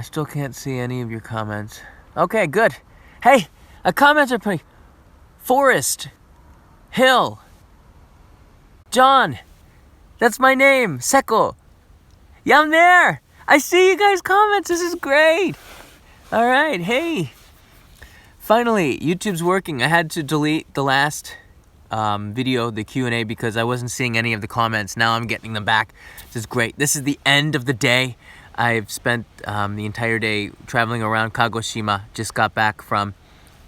I still can't see any of your comments. Okay, good. Hey, comments are pretty. Forest. Hill. John. That's my name. Seko. Yeah, I'm there. I see you guys' comments. This is great. All right, hey. Finally, YouTube's working. I had to delete the last video, the Q&A, because I wasn't seeing any of the comments. Now I'm getting them back. This is great. This is the end of the day. I've spent the entire day traveling around Kagoshima. Just got back from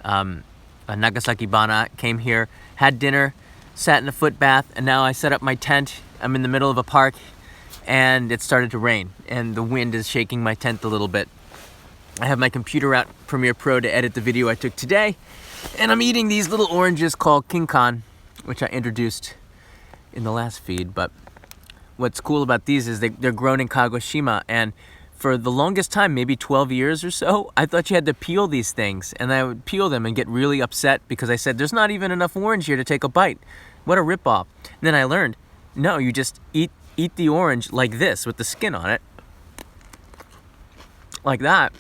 Nagasaki Bana, came here, had dinner, sat in a foot bath, and now I set up my tent. I'm in the middle of a park, and it started to rain, and the wind is shaking my tent a little bit. I have my computer out, Premiere Pro, to edit the video I took today, and I'm eating these little oranges called Kinkan, which I introduced in the last feed. But what's cool about these is they're grown in Kagoshima, and for the longest time, maybe 12 years or so, I thought you had to peel these things, and I would peel them and get really upset because I said, there's not even enough orange here to take a bite. What a ripoff. And then I learned, no, you just eat the orange like this with the skin on it. Like that.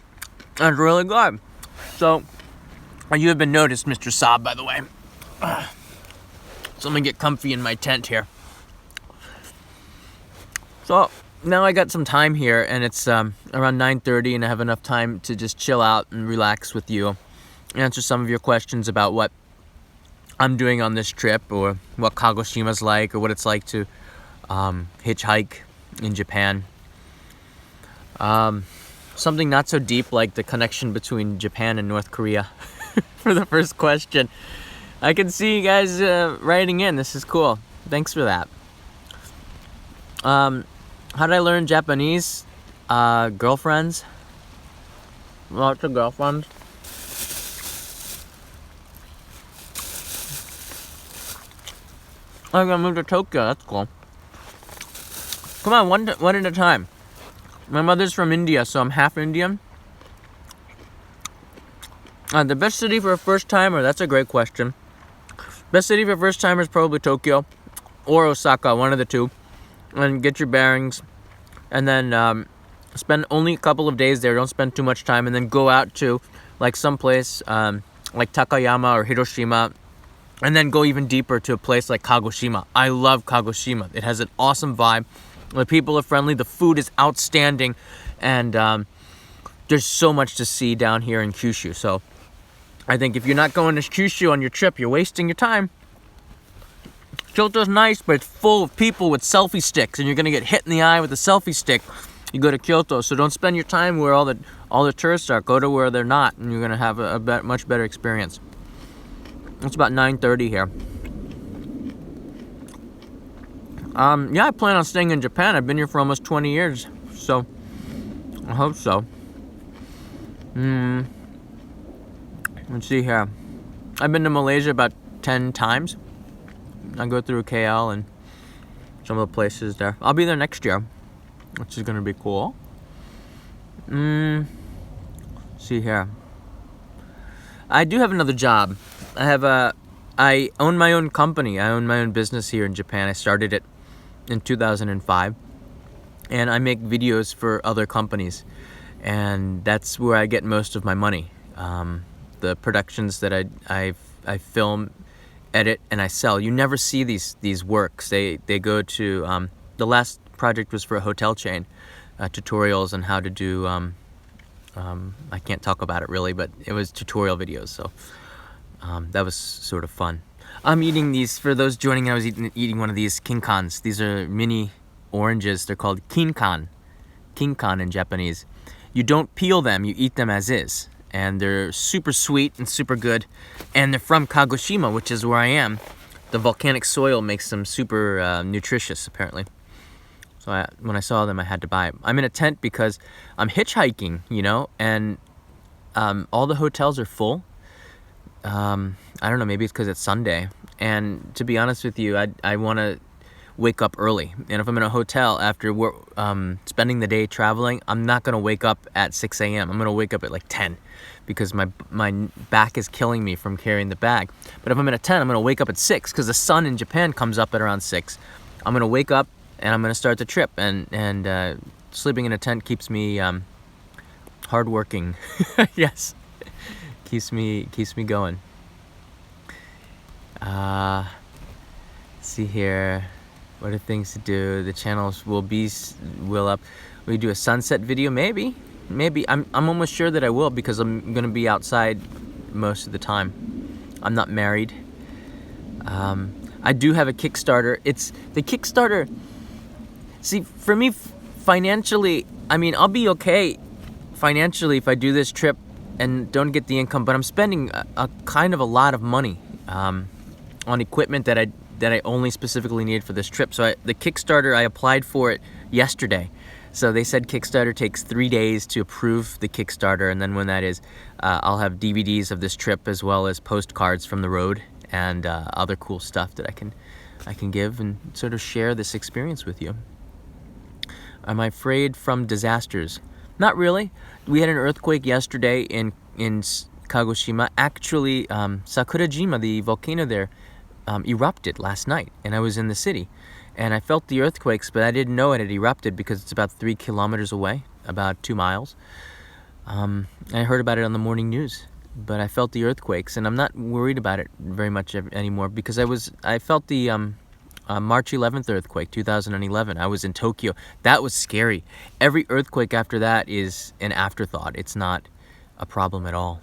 That's really good. So, you have been noticed, Mr. Saab, by the way. So I'm gonna get comfy in my tent here. So, now I got some time here, and it's around 9:30, and I have enough time to just chill out and relax with you, answer some of your questions about what I'm doing on this trip, or what Kagoshima's like, or what it's like to hitchhike in Japan. Something not so deep like the connection between Japan and North Korea for the first question. I can see you guys writing in. This is cool. Thanks for that. How did I learn Japanese? Girlfriends. Lots of girlfriends. I'm gonna move to Tokyo. That's cool. Come on, one at a time. My mother's from India, so I'm half Indian. The best city for a first timer, that's a great question. Best city for first timers, probably Tokyo or Osaka, one of the two. And get your bearings, and then spend only a couple of days there. Don't spend too much time, and then go out to like someplace like Takayama or Hiroshima, and then go even deeper to a place like Kagoshima. I love Kagoshima. It has an awesome vibe. The people are friendly. The food is outstanding, and there's so much to see down here in Kyushu. So I think if you're not going to Kyushu on your trip, you're wasting your time. Kyoto's nice, but it's full of people with selfie sticks, and you're gonna get hit in the eye with a selfie stick. You go to Kyoto, so don't spend your time where all the tourists are. Go to where they're not, and you're gonna have a much better experience. It's about 9:30 here. Yeah, I plan on staying in Japan. I've been here for almost 20 years, so I hope so. Let's see here. I've been to Malaysia about 10 times. I go through KL and some of the places there. I'll be there next year, which is going to be cool. Let's see here. I do have another job. I own my own company. I own my own business here in Japan. I started it in 2005, and I make videos for other companies, and that's where I get most of my money. The productions that I film, edit, and I sell. You never see these works. They go to the last project was for a hotel chain, tutorials on how to do. I can't talk about it really, but it was tutorial videos. So that was sort of fun. I'm eating these, for those joining, I was eating one of these kinkans. These are mini oranges. They're called kinkan. Kinkan in Japanese. You don't peel them, you eat them as is. And they're super sweet and super good. And they're from Kagoshima, which is where I am. The volcanic soil makes them super nutritious, apparently. So when I saw them, I had to buy them. I'm in a tent because I'm hitchhiking, and all the hotels are full. I don't know, maybe it's because it's Sunday. And to be honest with you, I want to wake up early. And if I'm in a hotel after spending the day traveling, I'm not going to wake up at 6 a.m. I'm going to wake up at like 10 because my back is killing me from carrying the bag. But if I'm in a tent, I'm going to wake up at 6 because the sun in Japan comes up at around 6. I'm going to wake up and I'm going to start the trip. And sleeping in a tent keeps me hardworking. Yes, keeps me going. See here, what are things to do? The channels will up. We do a sunset video, maybe. I'm almost sure that I will, because I'm gonna be outside most of the time. I'm not married. I do have a Kickstarter. It's the Kickstarter. See, for me, financially, I mean, I'll be okay financially if I do this trip and don't get the income, but I'm spending a kind of a lot of money on equipment that I only specifically needed for this trip. So the Kickstarter, I applied for it yesterday. So they said Kickstarter takes 3 days to approve the Kickstarter, and then when that is, I'll have DVDs of this trip as well as postcards from the road and other cool stuff that I can give and sort of share this experience with you. Am I afraid from disasters? Not really. We had an earthquake yesterday in Kagoshima. Actually, Sakurajima, the volcano there, erupted last night, and I was in the city. And I felt the earthquakes, but I didn't know it had erupted because it's about 3 kilometers away, about 2 miles. I heard about it on the morning news, but I felt the earthquakes, and I'm not worried about it very much anymore because I felt the March 11th earthquake, 2011. I was in Tokyo. That was scary. Every earthquake after that is an afterthought. It's not a problem at all.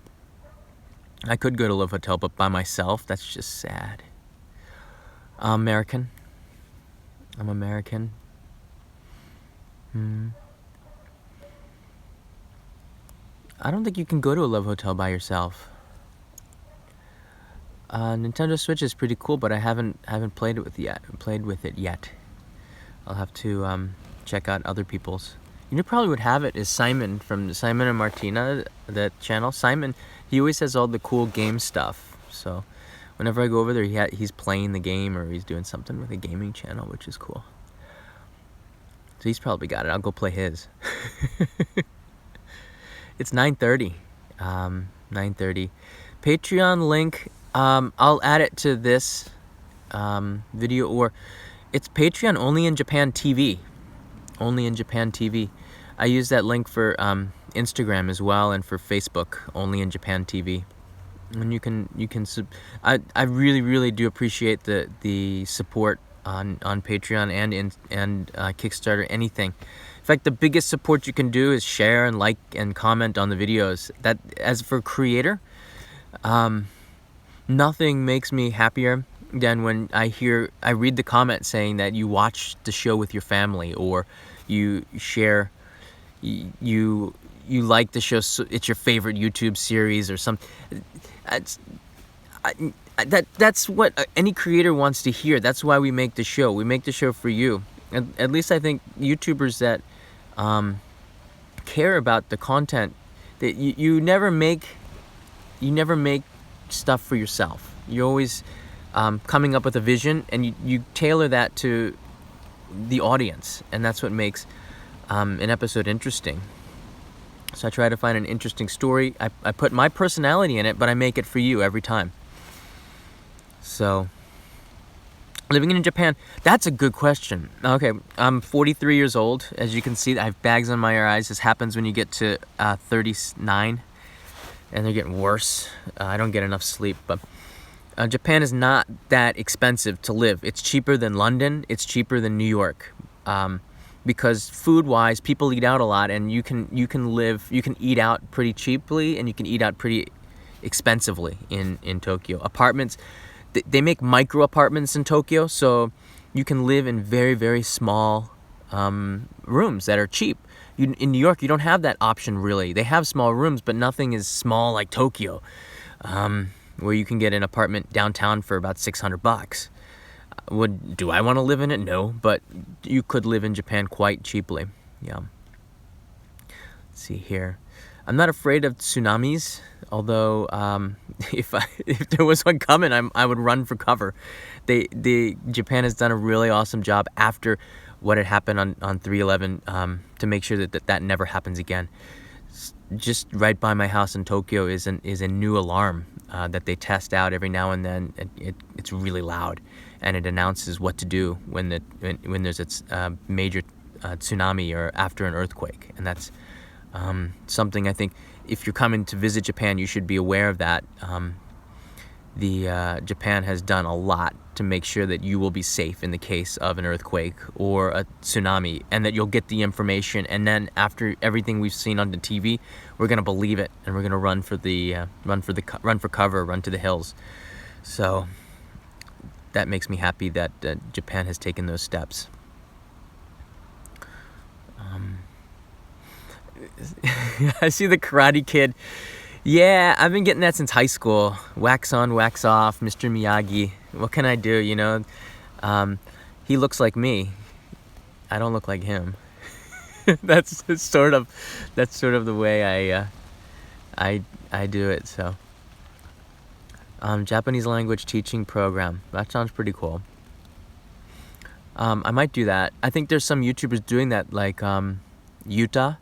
I could go to Love Hotel, but by myself, that's just sad. I'm American. I don't think you can go to a Love Hotel by yourself. Nintendo Switch is pretty cool, but I haven't played with it yet. I'll have to check out other people's. You know, probably would have it is Simon from Simon and Martina, that channel. Simon, he always has all the cool game stuff. So whenever I go over there, he's playing the game or he's doing something with a gaming channel, which is cool. So he's probably got it. I'll go play his. It's 9:30. 9:30. Patreon link. I'll add it to this video, or it's Patreon only in Japan TV. Only in Japan TV. I use that link for Instagram as well, and for Facebook. Only in Japan TV. And you can I really do appreciate the support on Patreon and Kickstarter, anything. In fact, the biggest support you can do is share and like and comment on the videos. That, as for creator, nothing makes me happier than when I read the comment saying that you watch the show with your family, or you share, you like the show, so it's your favorite YouTube series or something. That's what any creator wants to hear. That's why we make the show. We make the show for you. At least I think YouTubers that care about the content, that you never make stuff for yourself. You're always coming up with a vision, and you tailor that to the audience, and that's what makes an episode interesting. So I try to find an interesting story. I put my personality in it, but I make it for you every time. So, living in Japan, that's a good question. Okay, I'm 43 years old. As you can see, I have bags on my eyes. This happens when you get to 39, and they're getting worse. I don't get enough sleep, but Japan is not that expensive to live. It's cheaper than London. It's cheaper than New York. Because food-wise, people eat out a lot, and you can eat out pretty cheaply, and you can eat out pretty expensively in Tokyo. Apartments, they make micro apartments in Tokyo, so you can live in very, very small rooms that are cheap. In New York, you don't have that option really. They have small rooms, but nothing is small like Tokyo, where you can get an apartment downtown for about $600. Do I want to live in it? No, but you could live in Japan quite cheaply. Yeah. Let's see here. I'm not afraid of tsunamis, although if there was one coming, I would run for cover. Japan has done a really awesome job after what had happened on 3/11 to make sure that never happens again. Just right by my house in Tokyo is a new alarm that they test out every now and then. It's really loud, and it announces what to do when there's a major tsunami or after an earthquake, and that's Something I think if you're coming to visit Japan, you should be aware of that. Japan has done a lot to make sure that you will be safe in the case of an earthquake or a tsunami, and that you'll get the information, and then after everything we've seen on the TV, we're gonna believe it, and we're gonna run for cover, run to the hills. So that makes me happy that Japan has taken those steps. I see the Karate Kid. Yeah, I've been getting that since high school. Wax on, wax off, Mr. Miyagi. What can I do, you know? He looks like me. I don't look like him. That's sort of the way I do it. So, Japanese language teaching program. That sounds pretty cool. I might do that. I think there's some YouTubers doing that, like Yuta.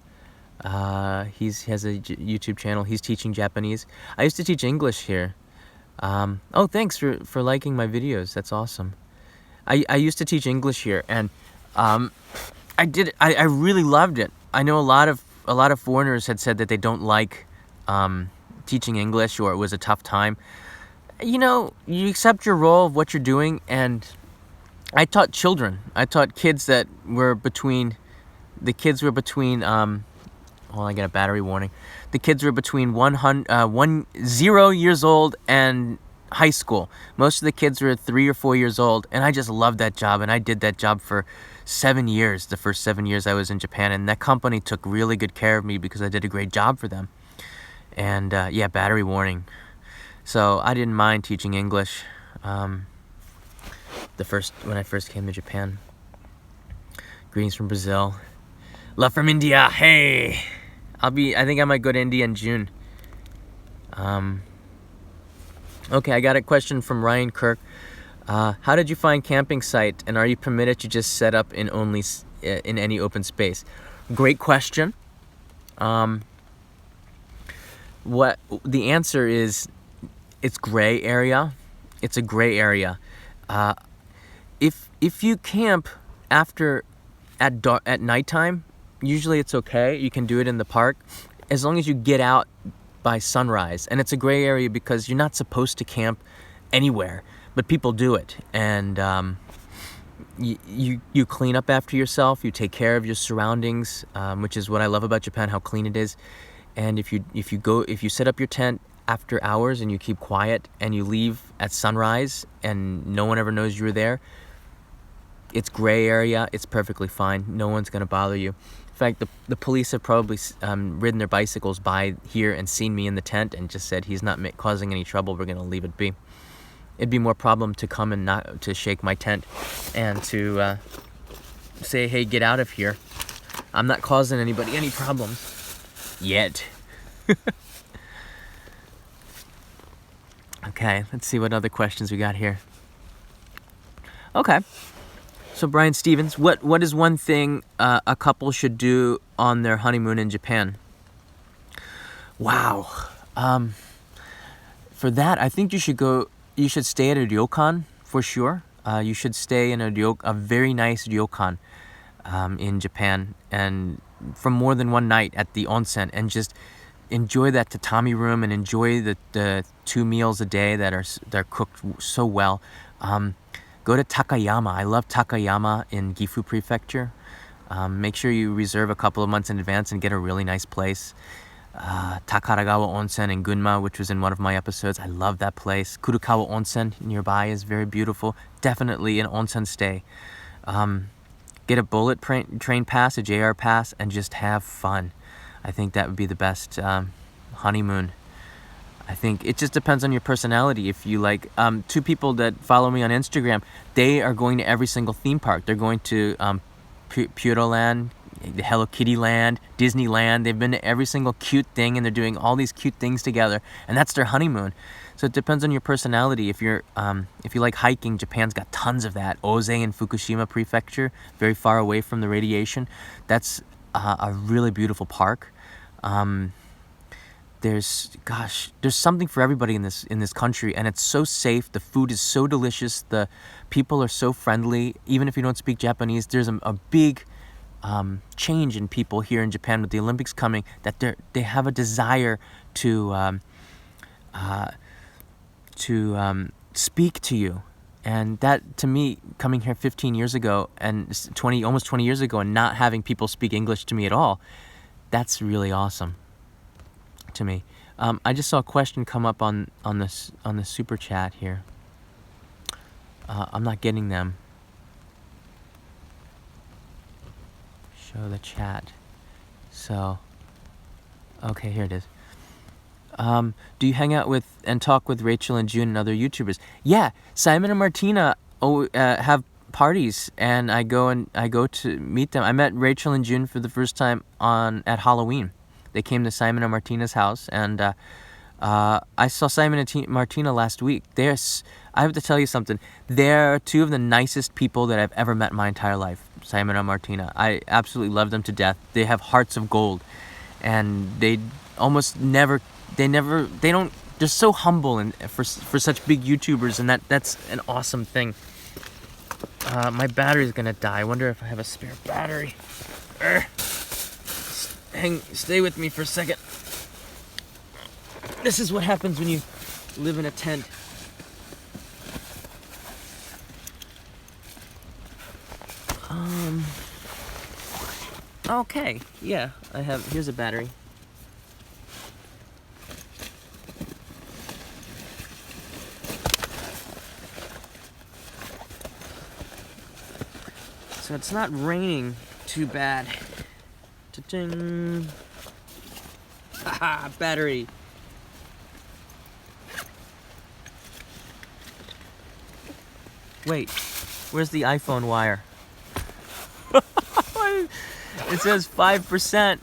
He has a YouTube channel. He's teaching Japanese. I used to teach English here. Oh, thanks for liking my videos. That's awesome. I used to teach English here, and I really loved it. I know a lot of foreigners had said that they don't like teaching English, or it was a tough time. You know, you accept your role of what you're doing, and I taught children. I taught kids that were between. The kids were between. Well, I got a battery warning. The kids were between 0 years old and high school. Most of the kids were 3 or 4 years old, and I just loved that job. And I did that job for 7 years, the first 7 years I was in Japan. And that company took really good care of me because I did a great job for them. And yeah, battery warning. So I didn't mind teaching English when I first came to Japan. Greetings from Brazil. Love from India. Hey, I think I might go to India in June. Okay, I got a question from Ryan Kirk. How did you find camping site, and are you permitted to just set up in any open space? Great question. What the answer is, it's gray area. It's a gray area. If you camp at nighttime, usually it's okay. You can do it in the park as long as you get out by sunrise. And it's a gray area because you're not supposed to camp anywhere, but people do it. And you clean up after yourself. You take care of your surroundings, which is what I love about Japan, how clean it is. And if you set up your tent after hours and you keep quiet and you leave at sunrise and no one ever knows you were there, it's gray area. It's perfectly fine. No one's gonna bother you. In fact, the police have probably ridden their bicycles by here and seen me in the tent and just said, he's not causing any trouble, we're gonna leave it be. It'd be more problem to come and not to shake my tent and to say, hey, get out of here. I'm not causing anybody any problems yet. Okay, let's see what other questions we got here. Okay. So Brian Stevens, what is one thing a couple should do on their honeymoon in Japan? Wow. For that, I think you should stay at a ryokan for sure. You should stay in a very nice ryokan in Japan, and for more than one night at the onsen, and just enjoy that tatami room and enjoy the 2 meals a day that are cooked so well. Go to Takayama. I love Takayama in Gifu Prefecture. Make sure you reserve a couple of months in advance and get a really nice place. Takaragawa Onsen in Gunma, which was in one of my episodes. I love that place. Kurukawa Onsen nearby is very beautiful. Definitely an onsen stay. Get a bullet train pass, a JR pass, and just have fun. I think that would be the best honeymoon. I think it just depends on your personality. If you like, 2 people that follow me on Instagram, they are going to every single theme park. They're going to Puto Land, Hello Kitty Land, Disneyland. They've been to every single cute thing, and they're doing all these cute things together, and that's their honeymoon. So it depends on your personality. If you like hiking, Japan's got tons of that. Oze in Fukushima Prefecture, very far away from the radiation. That's a really beautiful park. There's something for everybody in this country, and it's so safe. The food is so delicious. The people are so friendly. Even if you don't speak Japanese, there's a big change in people here in Japan with the Olympics coming, that they have a desire to speak to you. And that, to me, coming here 15 years ago and almost 20 years ago, and not having people speak English to me at all, that's really awesome to me. I just saw a question come up on the super chat here. I'm not getting them. Show the chat. So, okay, here it is. Do you hang out with and talk with Rachel and June and other YouTubers? Yeah, Simon and Martina have parties, and I go to meet them. I met Rachel and June for the first time at Halloween. They came to Simon and Martina's house, and I saw Simon and Martina last week. I have to tell you something. They're two of the nicest people that I've ever met in my entire life, Simon and Martina. I absolutely love them to death. They have hearts of gold, and they almost never. They're so humble and for such big YouTubers, and that's an awesome thing. My battery's gonna die. I wonder if I have a spare battery. Stay with me for a second. This is what happens when you live in a tent. Okay, yeah, here's a battery. So it's not raining too bad. Ta-ding. Haha, battery. Wait, where's the iPhone wire? It says 5%.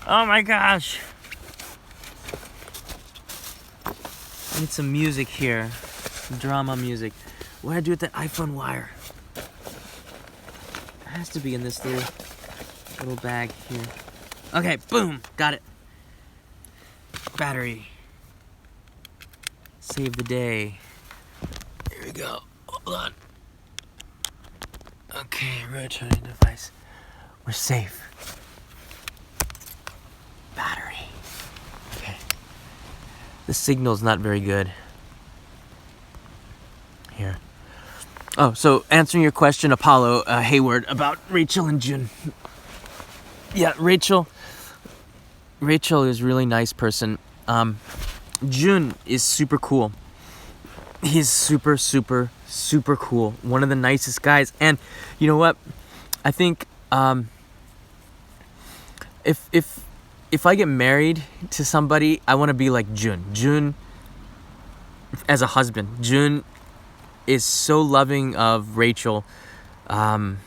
Oh my gosh. I need some music here. Some drama music. What do I do with that iPhone wire? It has to be in this little bag here. Okay, boom, got it. Battery. Save the day. Here we go. Hold on. Okay, rotating device. We're safe. Battery. Okay. The signal's not very good. Here. Oh, so answering your question, Apollo Hayward, about Rachel and June. Yeah, Rachel is a really nice person. June is super cool. He's super, super, super cool. One of the nicest guys. And you know what? I think if I get married to somebody, I want to be like June. June, as a husband, June is so loving of Rachel. When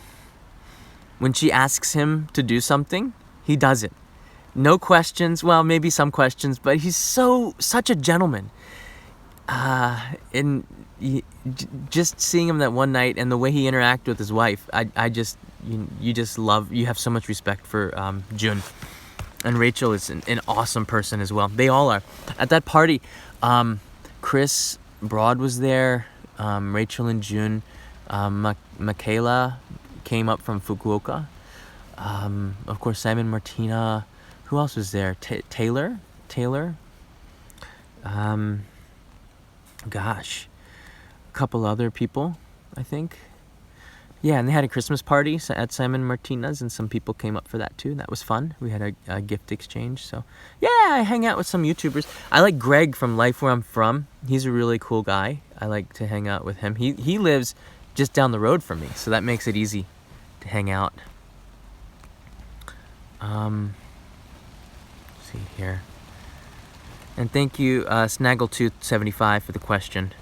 she asks him to do something, he does it. No questions. Well, maybe some questions, but he's such a gentleman. And just seeing him that one night and the way he interacted with his wife, you have so much respect for June. And Rachel is an awesome person as well. They all are. At that party, Chris Broad was there. Rachel and June. Michaela came up from Fukuoka. Of course, Simon, Martina. Who else was there? Taylor. Gosh, a couple other people, I think. Yeah, and they had a Christmas party at Simon Martina's, and some people came up for that too. That was fun. We had a gift exchange. So, yeah, I hang out with some YouTubers. I like Greg from Life Where I'm From. He's a really cool guy. I like to hang out with him. He lives just down the road from me, so that makes it easy to hang out. Let's see here. And thank you, Snaggletooth75, for the question.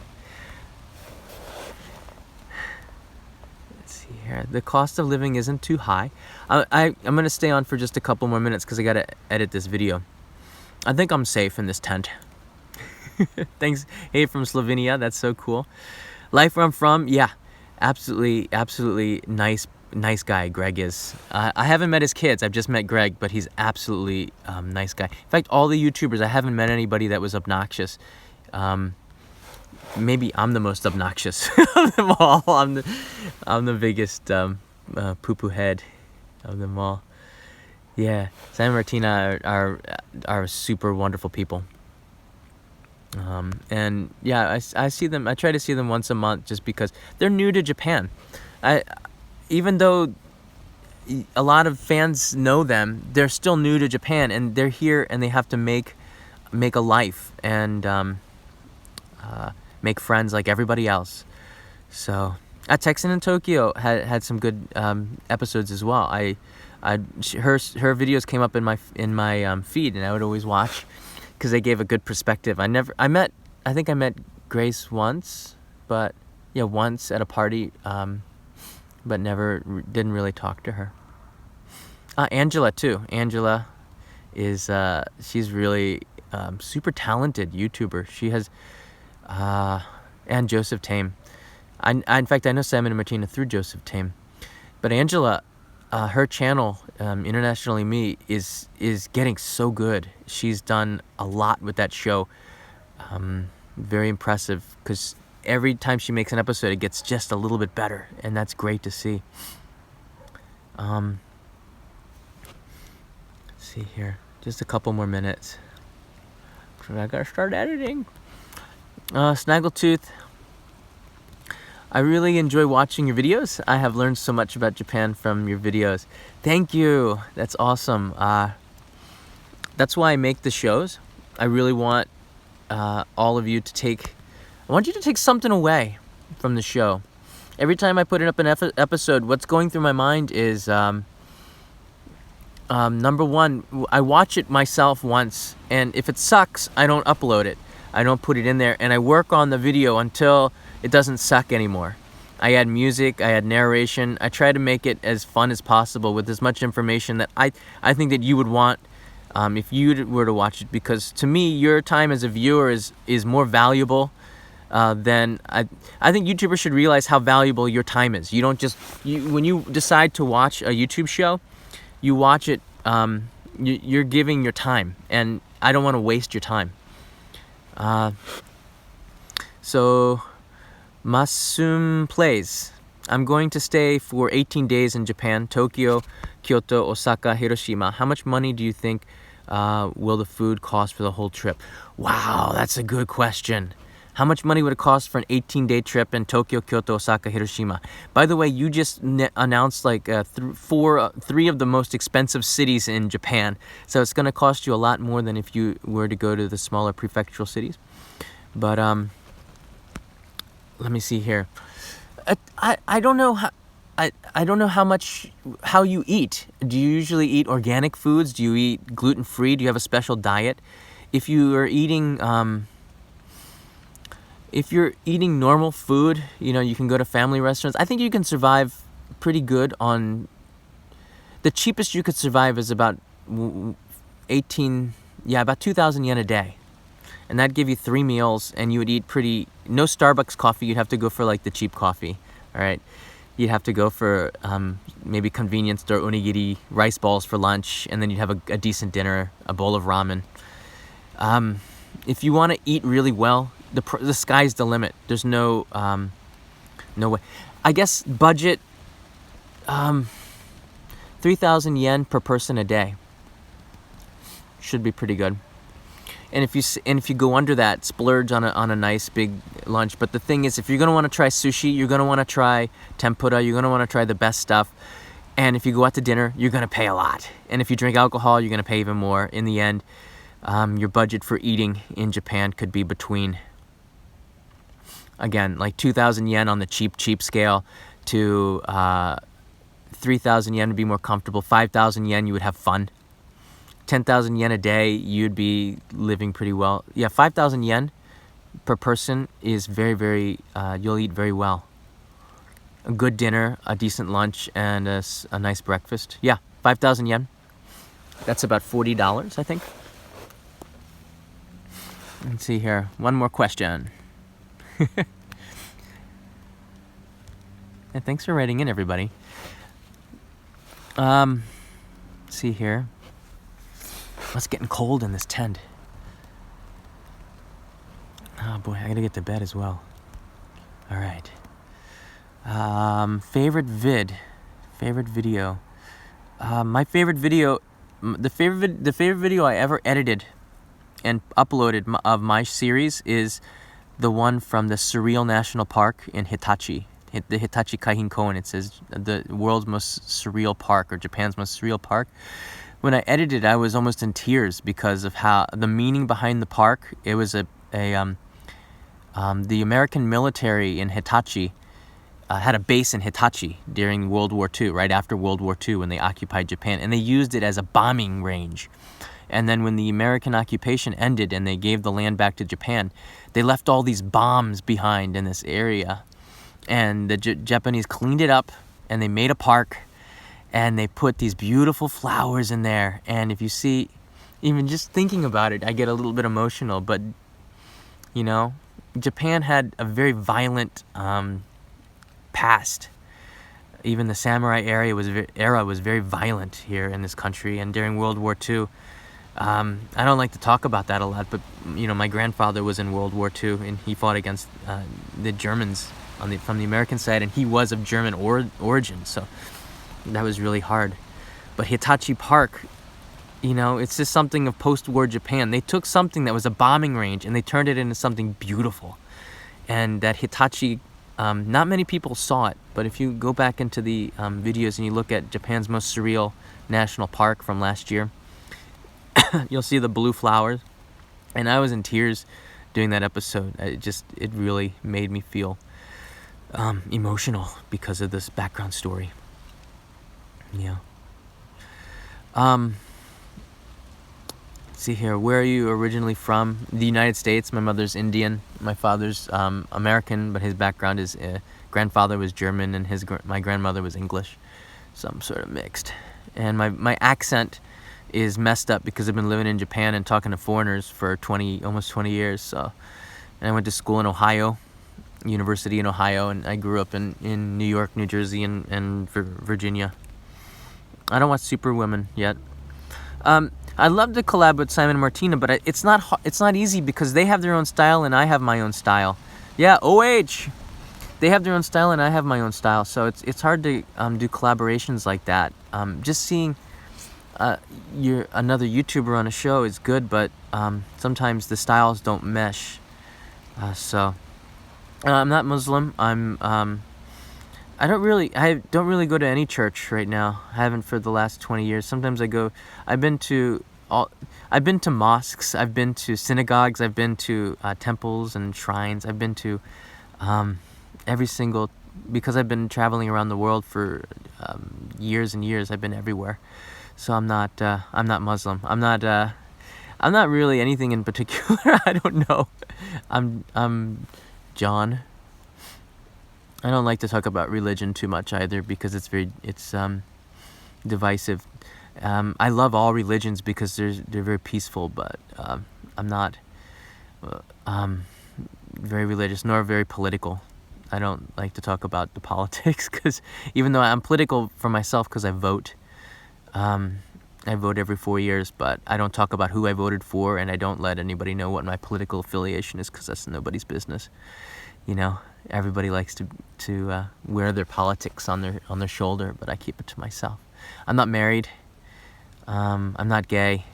Let's see here. The cost of living isn't too high. I'm going to stay on for just a couple more minutes because I got to edit this video. I think I'm safe in this tent. Thanks. Hey, from Slovenia. That's so cool. Life Where I'm From. Yeah, absolutely nice guy Greg is. I haven't met his kids. I've just met Greg, but he's absolutely nice guy. In fact, all the YouTubers, I haven't met anybody that was obnoxious. Maybe I'm the most obnoxious of them all. I'm the biggest poo-poo head. of them all. Yeah, Sam and Martina are super wonderful people. And yeah, I see them. I try to see them once a month just because they're new to Japan. Even though a lot of fans know them, they're still new to Japan, and they're here and they have to make a life and make friends like everybody else. So Texan in Tokyo had some good episodes as well. Her videos came up in my feed, and I would always watch because they gave a good perspective. I think I met Grace once, but once at a party, but didn't really talk to her. Angela too. Angela is she's really super talented YouTuber. She has and Joseph Tame. In fact, I know Sam and Martina through Joseph Tame, but Angela, her channel, Internationally Me, is getting so good. She's done a lot with that show. Very impressive, because every time she makes an episode, it gets just a little bit better, and that's great to see. Let's see here, just a couple more minutes. I gotta start editing. Snaggletooth, I really enjoy watching your videos. I have learned so much about Japan from your videos. Thank you. That's awesome. That's why I make the shows. I really want all of you to take something away from the show. Every time I put up an episode, what's going through my mind is, number one, I watch it myself once, and if it sucks, I don't upload it. I don't put it in there, and I work on the video until it doesn't suck anymore. I add music, I add narration. I try to make it as fun as possible with as much information that I think that you would want if you were to watch it, because to me, your time as a viewer is more valuable than I think YouTubers should realize how valuable your time is. You don't just when you decide to watch a YouTube show, you watch it. You're giving your time, and I don't want to waste your time. So Masum Plays. I'm going to stay for 18 days in Japan, Tokyo, Kyoto, Osaka, Hiroshima. How much money do you think will the food cost for the whole trip? Wow, that's a good question. How much money would it cost for an 18-day trip in Tokyo, Kyoto, Osaka, Hiroshima? By the way, you just announced like three of the most expensive cities in Japan. So it's going to cost you a lot more than if you were to go to the smaller prefectural cities. But let me see here. I don't know how. I don't know how you eat. Do you usually eat organic foods? Do you eat gluten-free? Do you have a special diet? If you are eating if you're eating normal food, you can go to family restaurants. I think you can survive pretty good on... The cheapest you could survive is about 2,000 yen a day. And that'd give you 3 meals, and you would eat no Starbucks coffee. You'd have to go for like the cheap coffee, all right? You'd have to go for maybe convenience store onigiri, rice balls for lunch, and then you'd have a decent dinner, a bowl of ramen. If you want to eat really well, the sky's the limit. There's no way. I guess budget 3,000 yen per person a day should be pretty good. And if you go under that, splurge on a nice big lunch. But the thing is, if you're gonna want to try sushi, you're gonna want to try tempura, you're gonna want to try the best stuff. And if you go out to dinner, you're gonna pay a lot. And if you drink alcohol, you're gonna pay even more. In the end, your budget for eating in Japan could be between, again, like 2,000 yen on the cheap scale to 3,000 yen would be more comfortable. 5,000 yen, you would have fun. 10,000 yen a day, you'd be living pretty well. Yeah, 5,000 yen per person is very, very, you'll eat very well. A good dinner, a decent lunch, and a nice breakfast. Yeah, 5,000 yen. That's about $40, I think. Let's see here. One more question. And thanks for writing in, everybody. Let's see here. It's getting cold in this tent. Oh boy, I gotta get to bed as well. All right. Favorite video. My favorite video, the favorite video I ever edited and uploaded of my series is the one from the Surreal National Park in Hitachi. The Hitachi Kaihin Koen. It says the world's most surreal park, or Japan's most surreal park. When I edited, I was almost in tears because of how the meaning behind the park. It was the American military in Hitachi had a base in Hitachi during World War II, right after World War II, when they occupied Japan, and they used it as a bombing range. And then when the American occupation ended and they gave the land back to Japan, they left all these bombs behind in this area. And the Japanese cleaned it up, and they made a park, and they put these beautiful flowers in there. And if you see, even just thinking about it, I get a little bit emotional. But, you know, Japan had a very violent past. Even the samurai era was very violent here in this country. And during World War II, I don't like to talk about that a lot, but, you know, my grandfather was in World War II, and he fought against the Germans from the American side, and he was of German origin, so that was really hard. But Hitachi Park, you know, it's just something of post-war Japan. They took something that was a bombing range and they turned it into something beautiful. And that Hitachi, not many people saw it, but if you go back into the videos and you look at Japan's most surreal national park from last year, you'll see the blue flowers. And I was in tears doing that episode. It really made me feel emotional because of this background story. Yeah. Let's see here. Where are you originally from? The United States. My mother's Indian. My father's American, but his background is grandfather was German and my grandmother was English. So I'm sort of mixed. And my accent is messed up because I've been living in Japan and talking to foreigners for almost 20 years. So, and I went to school in Ohio. University in Ohio, and I grew up in New York, New Jersey, and Virginia. I don't watch Superwoman yet. I'd love to collab with Simon and Martina, but it's not easy because they have their own style and I have my own style. Yeah, OH! They have their own style and I have my own style, so it's hard to do collaborations like that. Just seeing another YouTuber on a show is good, but sometimes the styles don't mesh. I'm not Muslim. I don't really go to any church right now. I haven't for the last 20 years. Sometimes I go. I've been to mosques. I've been to synagogues. I've been to temples and shrines. I've been to every single, because I've been traveling around the world for years and years. I've been everywhere. So I'm not Muslim. I'm not really anything in particular. I don't know. I'm John. I don't like to talk about religion too much either because it's divisive. I love all religions because they're very peaceful, but I'm not very religious nor very political. I don't like to talk about the politics because even though I'm political for myself because I vote. I vote every 4 years, but I don't talk about who I voted for, and I don't let anybody know what my political affiliation is because that's nobody's business. You know, everybody likes to wear their politics on their shoulder, but I keep it to myself. I'm not married. I'm not gay.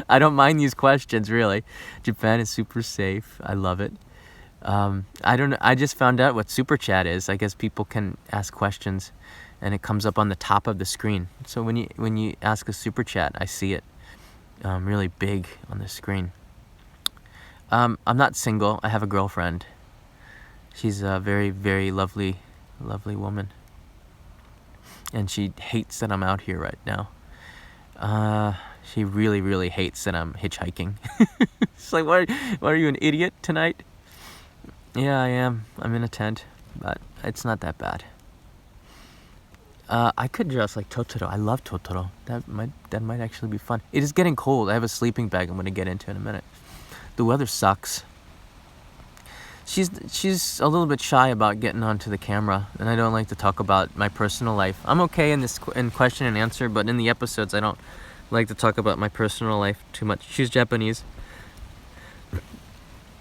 I don't mind these questions, really. Japan is super safe. I love it. I don't know. I just found out what Super Chat is. I guess people can ask questions, and it comes up on the top of the screen. So when you ask a Super Chat, I see it really big on the screen. I'm not single. I have a girlfriend. She's a very, very lovely woman. And she hates that I'm out here right now. She really, really hates that I'm hitchhiking. She's like, what are you, an idiot tonight? Yeah, I am. I'm in a tent, but it's not that bad. I could dress like Totoro. I love Totoro. That might actually be fun. It is getting cold. I have a sleeping bag I'm going to get into in a minute. The weather sucks. She's a little bit shy about getting onto the camera, and I don't like to talk about my personal life. I'm okay in question and answer, but in the episodes I don't like to talk about my personal life too much. She's Japanese.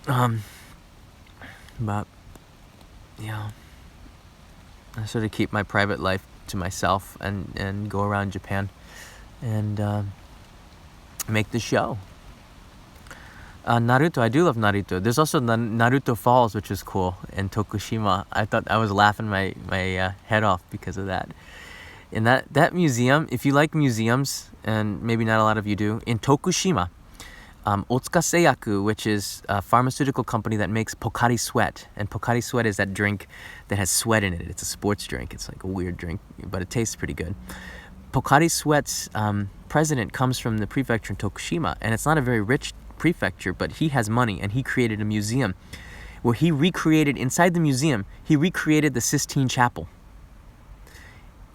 But yeah, I sort of keep my private life to myself and go around Japan and make the show. Naruto, I do love Naruto. There's also Naruto Falls, which is cool, in Tokushima. I was laughing my head off because of that. And that museum, if you like museums, and maybe not a lot of you do, in Tokushima, Otsuka Seiyaku, which is a pharmaceutical company that makes Pocari Sweat. And Pocari Sweat is that drink that has sweat in it. It's a sports drink. It's like a weird drink, but it tastes pretty good. Pocari Sweat's president comes from the prefecture in Tokushima, and it's not a very rich prefecture, but he has money, and he created a museum where he recreated, inside the museum, he recreated the Sistine Chapel.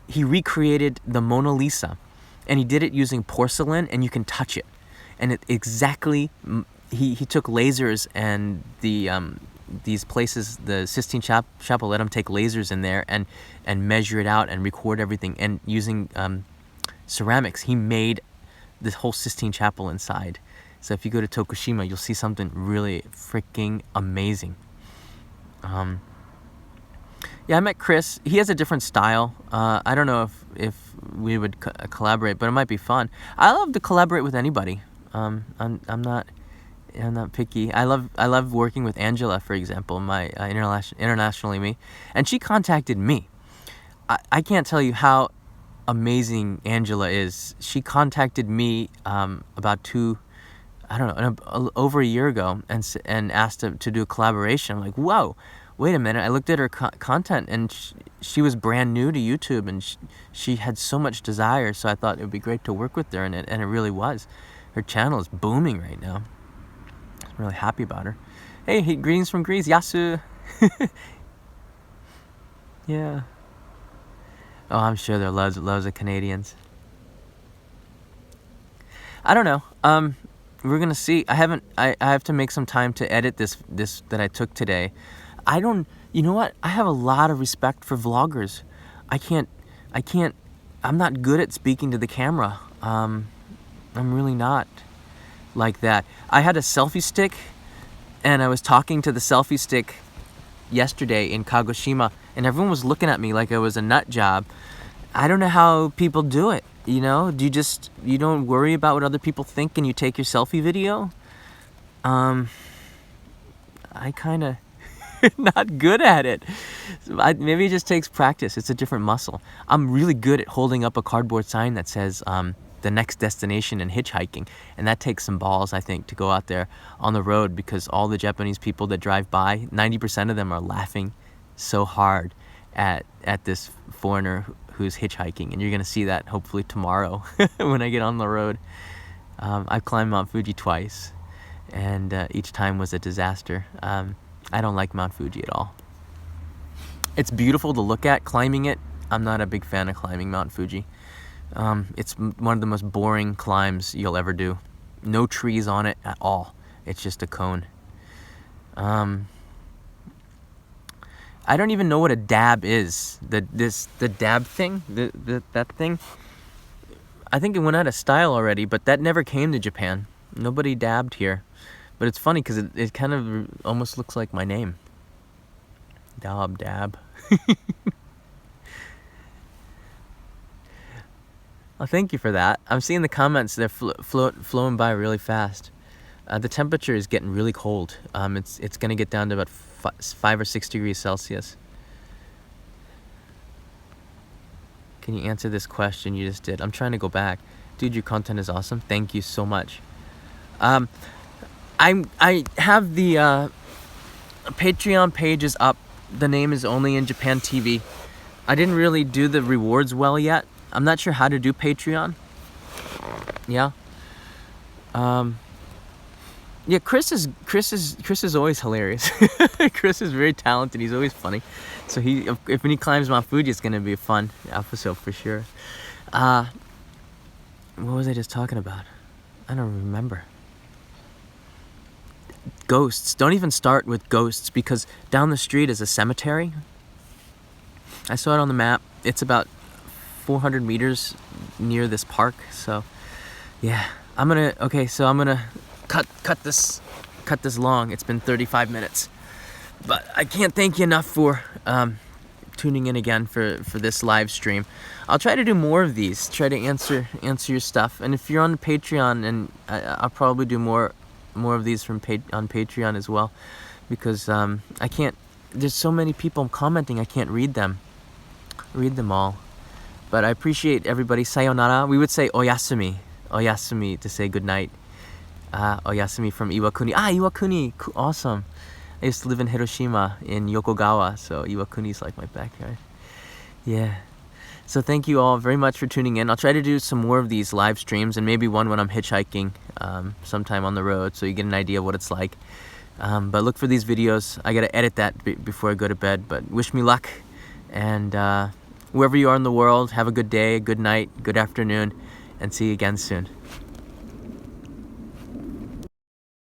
He recreated the Mona Lisa, and he did it using porcelain, and you can touch it. And it exactly, he took lasers and these places, the Sistine Chapel, let him take lasers in there and measure it out and record everything. And using ceramics, he made the whole Sistine Chapel inside. So if you go to Tokushima, you'll see something really freaking amazing. Yeah, I met Chris. He has a different style. I don't know if we would collaborate, but it might be fun. I love to collaborate with anybody. I'm not picky. I love working with Angela, for example, my internationally me, and she contacted me. I can't tell you how amazing Angela is. She contacted me about over a year ago, and asked to do a collaboration. I'm like, whoa, wait a minute. I looked at her content, and she was brand new to YouTube, and she had so much desire. So I thought it would be great to work with her, and it really was. Her channel is booming right now. I'm really happy about her. Hey, greetings from Greece, Yasu. Yeah. Oh, I'm sure there are loads of Canadians. I don't know. We're gonna see. I have to make some time to edit this that I took today. You know what? I have a lot of respect for vloggers. I'm not good at speaking to the camera. I'm really not like that. I had a selfie stick, and I was talking to the selfie stick yesterday in Kagoshima, and everyone was looking at me like I was a nut job. I don't know how people do it, you know? You don't worry about what other people think and you take your selfie video? I kind of not good at it. Maybe it just takes practice. It's a different muscle. I'm really good at holding up a cardboard sign that says the next destination and hitchhiking, and that takes some balls, I think, to go out there on the road, because all the Japanese people that drive by, 90% of them are laughing so hard at this foreigner who's hitchhiking, and you're gonna see that hopefully tomorrow when I get on the road. I've climbed Mount Fuji twice, and each time was a disaster. I don't like Mount Fuji at all. It's beautiful to look at, climbing it. I'm not a big fan of climbing Mount Fuji. It's one of the most boring climbs you'll ever do. No trees on it at all. It's just a cone. I don't even know what a dab is. The dab thing, that thing. I think it went out of style already, but that never came to Japan. Nobody dabbed here. But it's funny because it kind of almost looks like my name. Dab. Well, thank you for that. I'm seeing the comments. They're flowing by really fast. The temperature is getting really cold. It's going to get down to about 5 or 6 degrees Celsius. Can you answer this question you just did? I'm trying to go back. Dude, your content is awesome. Thank you so much. I have the Patreon pages up. The name is Only in Japan TV. I didn't really do the rewards well yet. I'm not sure how to do Patreon. Yeah. Yeah, Chris is always hilarious. Chris is very talented. He's always funny. So if when he climbs Mount Fuji, it's gonna be a fun episode for sure. What was I just talking about? I don't remember. Ghosts. Don't even start with ghosts, because down the street is a cemetery. I saw it on the map. It's about 400 meters near this park. So yeah, I'm gonna cut this long. It's been 35 minutes, but I can't thank you enough for tuning in again for this live stream. I'll try to do more of these, try to answer your stuff. And if you're on Patreon, and I'll probably do more of these on Patreon as well, because I can't, there's so many people commenting, I can't read them all. But I appreciate everybody. Sayonara. We would say oyasumi to say good night. Oyasumi from Iwakuni. Iwakuni, awesome. I used to live in Hiroshima in Yokogawa, so Iwakuni is like my backyard. Yeah. So thank you all very much for tuning in. I'll try to do some more of these live streams, and maybe one when I'm hitchhiking sometime on the road, so you get an idea of what it's like. But look for these videos. I gotta edit that before I go to bed. But wish me luck, and wherever you are in the world, have a good day, good night, good afternoon, and see you again soon.